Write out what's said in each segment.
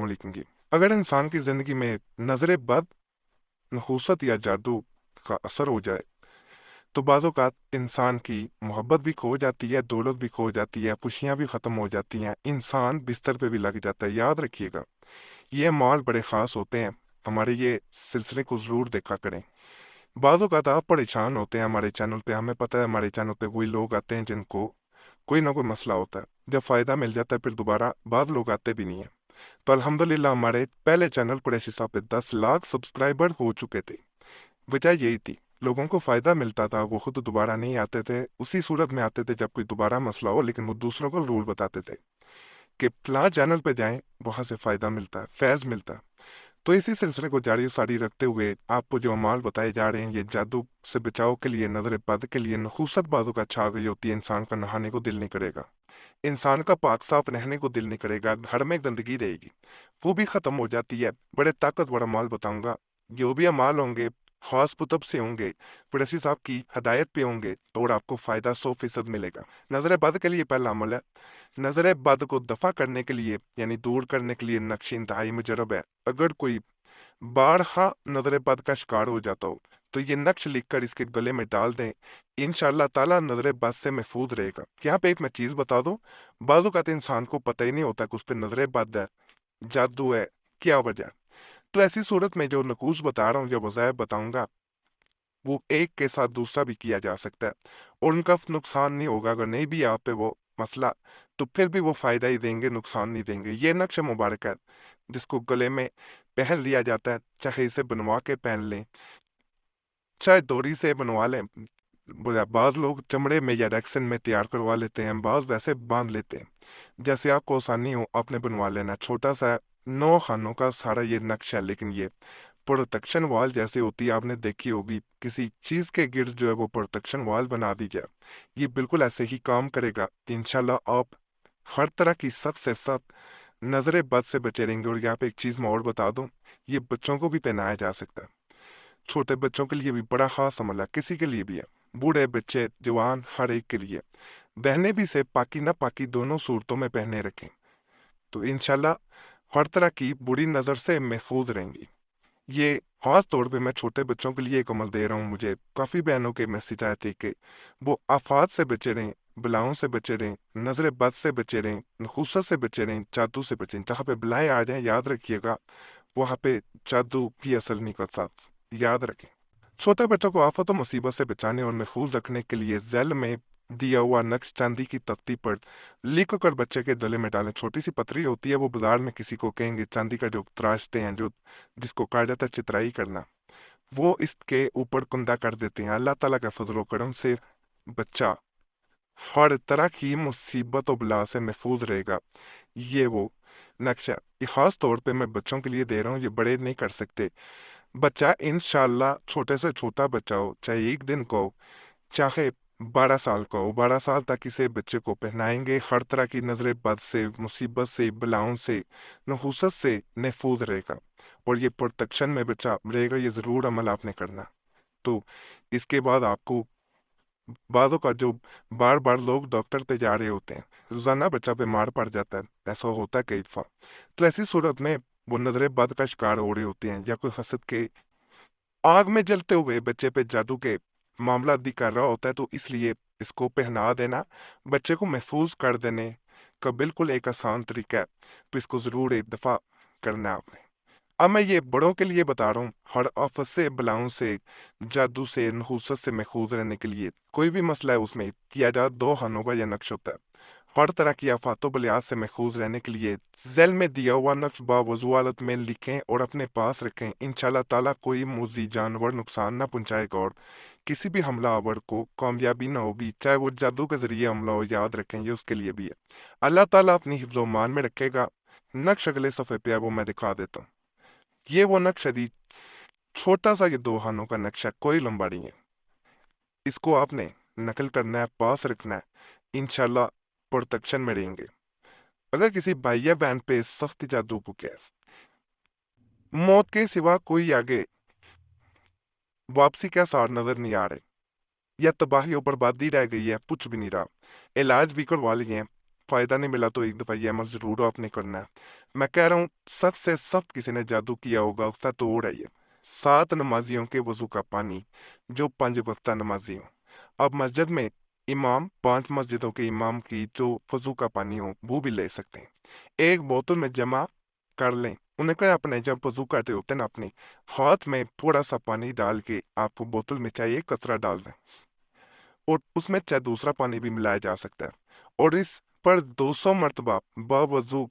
अस्सलाम वालेकुम जी। अगर इंसान की ज़िंदगी में नज़र बद, नहूसत या जादू का असर हो जाए तो बाज़ औक़ात इंसान की मोहब्बत भी खो जाती है, दौलत भी खो जाती है, खुशियाँ भी ख़त्म हो जाती हैं, इंसान बिस्तर पे भी लग जाता है। याद रखिएगा, ये माल बड़े ख़ास होते हैं। हमारे ये सिलसिले को ज़रूर देखा करें। बाज़ औक़ात आप परेशान होते हैं हमारे चैनल पे, हमें पता है हमारे चैनल पे वही लोग आते हैं जिनको कोई ना कोई मसला होता है। जब फ़ायदा मिल जाता है फिर दोबारा बाद लोग आते भी नहीं हैं। तो अल्हम्दुलिल्लाह हमारे पहले चैनल कुरैशी साहब पे 10 लाख सब्सक्राइबर हो चुके थे। वजह यही थी, लोगों को फ़ायदा मिलता था, वो खुद दोबारा नहीं आते थे। उसी सूरत में आते थे जब कोई दोबारा मसला हो, लेकिन वो दूसरों को रूल बताते थे कि फलां चैनल पे जाएं, वहां से फ़ायदा मिलता है, फैज़ मिलता है। तो इसी सिलसिले को जारी सारी रखते हुए आपको जो अमाल बताए जा रहे हैं, ये जादू से बचाव के लिए, नजर बद के लिए, नखूसत बाजू का छा गई होती है, इंसान का नहाने को दिल नहीं करेगा, इंसान का पाक साफ रहने को दिल नहीं करेगा, घर में गंदगी रहेगी, वो भी खत्म हो जाती है। बड़े ताकतवर अमाल बताऊंगा, जो भी अमाल होंगे खास कुतब से होंगे, कुरैशी साहब की हदायत पे होंगे, तो और आपको फायदा 100% मिलेगा। नजर बद के लिए पहला अमल है, नजर बद को दफा करने के लिए यानी दूर करने के लिए नक्श इंतहाई मुजरब है। अगर कोई बारहा नजर बद का शिकार हो जाता हो तो ये नक्श लिखकर इसके गले में डाल दें, इंशाअल्लाह ताला नजर बद से महफूज रहेगा। यहाँ पे एक मैं चीज बता दूं, बाजू का इंसान को पता ही नहीं होता कि उस पर नजर बद है, जादू है, क्या वजह। तो ऐसी सूरत में जो नकूस बता रहा हूँ, जो वज़ाइफ बताऊंगा, वो एक के साथ दूसरा भी किया जा सकता है और उनका नुकसान नहीं होगा। अगर नहीं भी आप पे वो मसला, तो फिर भी वो फायदा ही देंगे, नुकसान नहीं देंगे। ये नक्श मुबारक है जिसको गले में पहन लिया जाता है, चाहे इसे बनवा के पहन लें, चाहे डोरी से बनवा लें। बाज लोग चमड़े में या रेक्सन में तैयार करवा लेते हैं, बाज वैसे बांध लेते हैं। जैसे आपको आसानी हो आपने बनवा लेना। छोटा सा 9 खानों का सारा ये नक्श है, लेकिन ये प्रोटेक्शन वॉल जैसे होती है, आपने देखी होगी किसी चीज के गिर्द जो है वो प्रोटेक्शन वॉल बना दी जाए, ये बिल्कुल ऐसे ही काम करेगा। इंशाल्लाह आप हर तरह की सख्त से सख्त नजर बद से बचे रहेंगे। और यहाँ पे एक चीज मैं और बता दूं, ये बच्चों को भी पहनाया जा सकता है, छोटे बच्चों के लिए भी बड़ा खास अमल है, किसी के लिए भी है, बूढ़े बच्चे जवान हर एक के लिए। बहने भी से पाकी ना पाकी दोनों सूरतों में पहने रखें, तो इंशाल्लाह हर तरह की बुरी नजर से महफूज रहेंगी। ये खास तौर पे मैं छोटे बच्चों के लिए एक अमल दे रहा हूँ। मुझे काफ़ी बहनों के मैसेज आए थे कि वो आफात से बचे रहें, बलाओं से बचे रहें, नजर बद से बचे रहें, नखूसत से बचे रहें, जादू से बचें। जहाँ पे बलाएं आ जाएं, याद रखिएगा वहाँ पे जादू भी असर नहीं कर सकता, याद रखें। छोटे बच्चों को आफत और मुसीबत से बचाने और महफूज रखने के लिए जेल में दिया हुआ नक्श चांदी की तख्ती पर लिख कर बच्चे के गले में डालें। छोटी सी पतरी होती है, वो बाजार में किसी को कहेंगे चांदी का जो तराशते हैं, जो जिसको कहा जाता है चितराई करना, वो इसके ऊपर कुंदा कर देते हैं। अल्लाह ताला का फजल करम से बच्चा हर तरह की मुसीबत और बला से महफूज रहेगा। ये वो नक्शा, ये खास तौर पे मैं बच्चों के लिए दे रहा हूँ, ये बड़े नहीं कर सकते। बच्चा इंशाल्लाह छोटे से छोटा बच्चा हो, चाहे एक दिन का हो, चाहे 12 साल का हो, 12 साल तक इसे बच्चे को पहनाएंगे, हर तरह की नजर बद से, मुसीबत से, बलाओं से, नहूसत से महफूज रहेगा और ये प्रोटेक्शन में बच्चा रहेगा। ये ज़रूर अमल आपने करना। तो इसके बाद आपको बाज़ों का जो बार बार लोग डॉक्टर पे जा रहे होते हैं, रोजाना बच्चा बीमार पड़ जाता है, ऐसा होता है कई दफा। तो ऐसी सूरत में वो नजर बद का शिकार हो रहे होते हैं, या कोई हसद के आग में जलते हुए बच्चे पे जादू के मामला भी कर रहा होता है, तो इसलिए इसको पहना देना बच्चे को महफूज कर देने का बिल्कुल एक आसान तरीका है। तो इसको ज़रूर एक दफ़ा करना है आपने। अब मैं ये बड़ों के लिए बता रहा हूँ, हर आफत से, बलाओं से, जादू से, नहूसत से महफूज रहने के लिए कोई भी मसला है उसमें किया जा 2 खानों का यह नक्श होता है। हर तरह की आफातों बलियात से महफूज रहने के लिए जेल में दिया हुआ नक्श बावजू हालत में लिखें और अपने पास रखें। इंशाल्लाह ताला कोई मुजी जानवर नुकसान ना पहुंचाएगा और किसी भी हमलावर को कामयाबी ना होगी, चाहे वो जादू के जरिए हमला हो। याद रखें, ये उसके लिए भी है। अल्लाह ताला अपनी हिफ्ज़ो मान में रखेगा। नक्श अगले सफ़े पे है, वो मैं दिखा देता हूँ। ये वो नक्श है, छोटा सा ये 2 खानों का नक्शा, कोई लंबा नहीं है। इसको आपने नकल करना है, पास रखना है, इंशाल्लाह प्रोटेक्शन में रहेंगे। अगर किसी भाई या बहन पे सख्त जादू को क्या मौत के सिवा कोई आगे वापसी के आसार नजर नहीं आ रहे, या तबाही और बर्बादी रह गई है, कुछ भी नहीं रहा, इलाज भी करवा लिए हैं, فائدہ نہیں ملا تو ایک دفعہ یہ عمل ضرور آپ نے کرنا ہے۔ میں کہہ رہا ہوں سخت سے سخت کسی نے جادو کیا ہوگا اس کا توڑ ہے یہ 7 نمازیوں کے وضو کا پانی جو 5 وقتہ نمازی ہوں۔ اب مسجد میں امام 5 مسجدوں کے امام کی جو وضو کا پانی ہو وہ بھی لے سکتے ہیں، ایک بوتل میں جمع کر لیں۔ انہیں کہا اپنے جب وضو کرتے ہوتے ہیں نا اپنے ہاتھ میں تھوڑا سا پانی ڈال کے آپ کو بوتل میں چاہیے کچرا ڈال دیں اور اس میں چاہے دوسرا پانی بھی ملایا جا سکتا ہے، اور اس پر 200 مرتبہ باوضو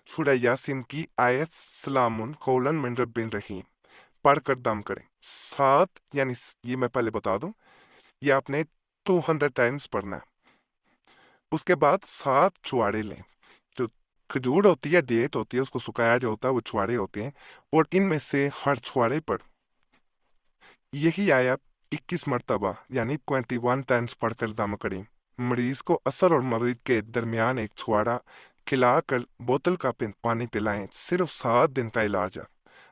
سورہ یاسین کی آیت سلام قولاً من رب رحیم پڑھ کر دم کریں۔ 7 یعنی یہ میں پہلے بتا دوں یہ آپ نے 200 ٹائمز پڑھنا ہے۔ اس کے بعد 7 چھوارے لیں، جو کھجور ہوتی ہے ڈیٹ ہوتی ہے اس کو سکایا جو ہوتا ہے وہ چھوارے ہوتے ہیں، اور ان میں سے ہر چھوارے پر یہی آیت 21 مرتبہ یعنی 21 ٹائمز پڑھ کر دم کریں۔ مریض کو اثر اور مرید کے درمیان ایک چھوارا کھلا کر بوتل کا پانی پلائیں۔ صرف 7 دن کا علاج ہے۔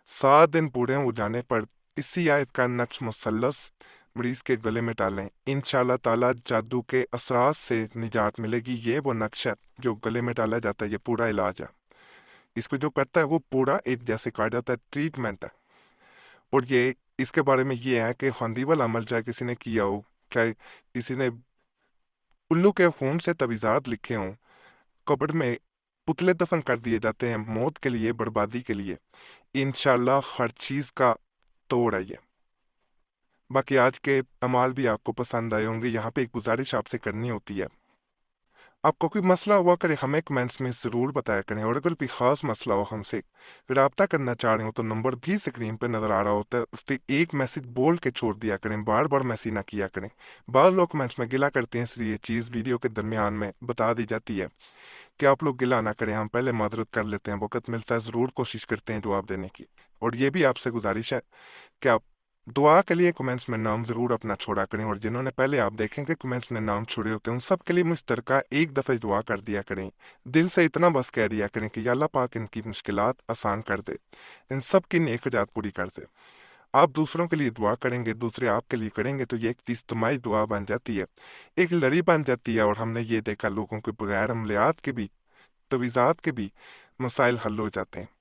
7 دن پورے ہو جانے پر اسی آیت کا نقش مثلث مریض کے گلے میں ڈالیں، انشاءاللہ تعالیٰ جادو کے اثرات سے نجات ملے گی۔ یہ وہ نقش ہے جو گلے میں ڈالا جاتا ہے، یہ پورا علاج ہے۔ اس کو جو کرتا ہے وہ پورا ایک جیسے کہا جاتا ہے ٹریٹمنٹ ہے، اور یہ اس کے بارے میں یہ ہے کہ خواندی والا عمل چاہے کسی نے کیا ہو، چاہے کسی نے الو کے خون سے تویزات لکھے ہوں، قبر میں پتلے دفن کر دیے جاتے ہیں موت کے لیے، بربادی کے لیے، انشاءاللہ ہر چیز کا توڑ ہے یہ۔ باقی آج کے اعمال بھی آپ کو پسند آئے ہوں گے۔ یہاں پہ ایک گزارش آپ سے کرنی ہوتی ہے، آپ کو کوئی مسئلہ ہوا کرے ہمیں کمنٹس میں ضرور بتایا کریں، اور اگر کوئی خاص مسئلہ ہو ہم سے رابطہ کرنا چاہ رہے ہو تو نمبر بھی اسکرین پہ نظر آ رہا ہوتا ہے، اس پہ ایک میسج بول کے چھوڑ دیا کریں، بار بار میسج نہ کیا کریں۔ بعض لوگ کمنٹس میں گلا کرتے ہیں، اس لیے یہ چیز ویڈیو کے درمیان میں بتا دی جاتی ہے کہ آپ لوگ گلا نہ کریں، ہم پہلے معذرت کر لیتے ہیں، وقت ملتا ہے ضرور کوشش کرتے ہیں جواب دینے کی۔ اور یہ بھی آپ سے گزارش ہے کہ آپ دعا کے لیے کمنٹس میں نام ضرور اپنا چھوڑا کریں، اور جنہوں نے پہلے آپ دیکھیں کہ کمنٹس میں نام چھوڑے ہوتے ہیں ان سب کے لیے مشترکہ ایک دفعہ دعا کر دیا کریں، دل سے اتنا بس کہہ دیا کریں کہ یا اللہ پاک ان کی مشکلات آسان کر دے، ان سب کی نیک حاجات پوری کر دے۔ آپ دوسروں کے لیے دعا کریں گے، دوسرے آپ کے لیے کریں گے تو یہ ایک اجتماعی دعا بن جاتی ہے، ایک لڑی بن جاتی ہے، اور ہم نے یہ دیکھا لوگوں کے بغیر عملیات کے بھی تویزات کے بھی مسائل حل ہو جاتے ہیں۔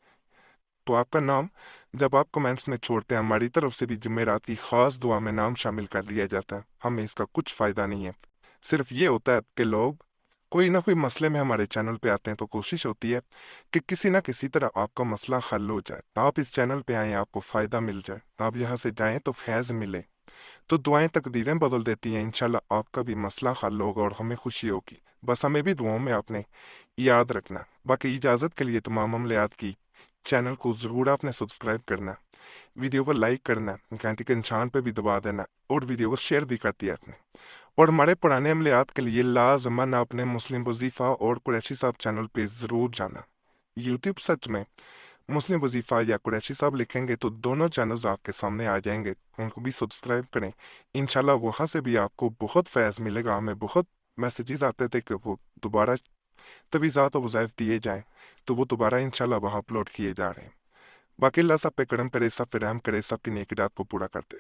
تو آپ کا نام جب آپ کمنٹس میں چھوڑتے ہیں ہماری طرف سے بھی جمعرات کی خاص دعا میں نام شامل کر لیا جاتا ہے۔ ہمیں اس کا کچھ فائدہ نہیں ہے، صرف یہ ہوتا ہے کہ لوگ کوئی نہ کوئی مسئلے میں ہمارے چینل پہ آتے ہیں تو کوشش ہوتی ہے کہ کسی نہ کسی طرح آپ کا مسئلہ حل ہو جائے، آپ اس چینل پہ آئیں آپ کو فائدہ مل جائے، آپ یہاں سے جائیں تو فیض ملے، تو دعائیں تقدیریں بدل دیتی ہیں۔ انشاءاللہ آپ کا بھی مسئلہ حل ہوگا اور ہمیں خوشی ہوگی، بس ہمیں بھی دعاؤں میں آپ نے یاد رکھنا۔ باقی اجازت کے لیے تمام عملیات کی چینل کو ضرور آپ نے سبسکرائب کرنا، ویڈیو کو لائک کرنا، گھنٹی کے نشان پہ بھی دبا دینا، اور ویڈیو کو شیئر بھی کر دیا اپنے۔ اور ہمارے پرانے عملیات کے لیے لازماً آپ نے مسلم وظیفہ اور قریشی صاحب چینل پہ ضرور جانا۔ یوٹیوب سرچ میں مسلم وظیفہ یا قریشی صاحب لکھیں گے تو دونوں چینلز آپ کے سامنے آ جائیں گے، ان کو بھی سبسکرائب کریں، انشاءاللہ وہاں سے بھی آپ کو بہت فیض ملے گا۔ ہمیں بہت میسیجز آتے تھے کہ وہ دوبارہ تویزات و وظائف دیے جائیں، تو وہ دوبارہ انشاءاللہ وہاں اپلوڈ کیے جا رہے ہیں۔ باقی اللہ سب پہ کرم کرے، سب پہ رحم کرے، سب کی نیکی رات کو پورا کرتے۔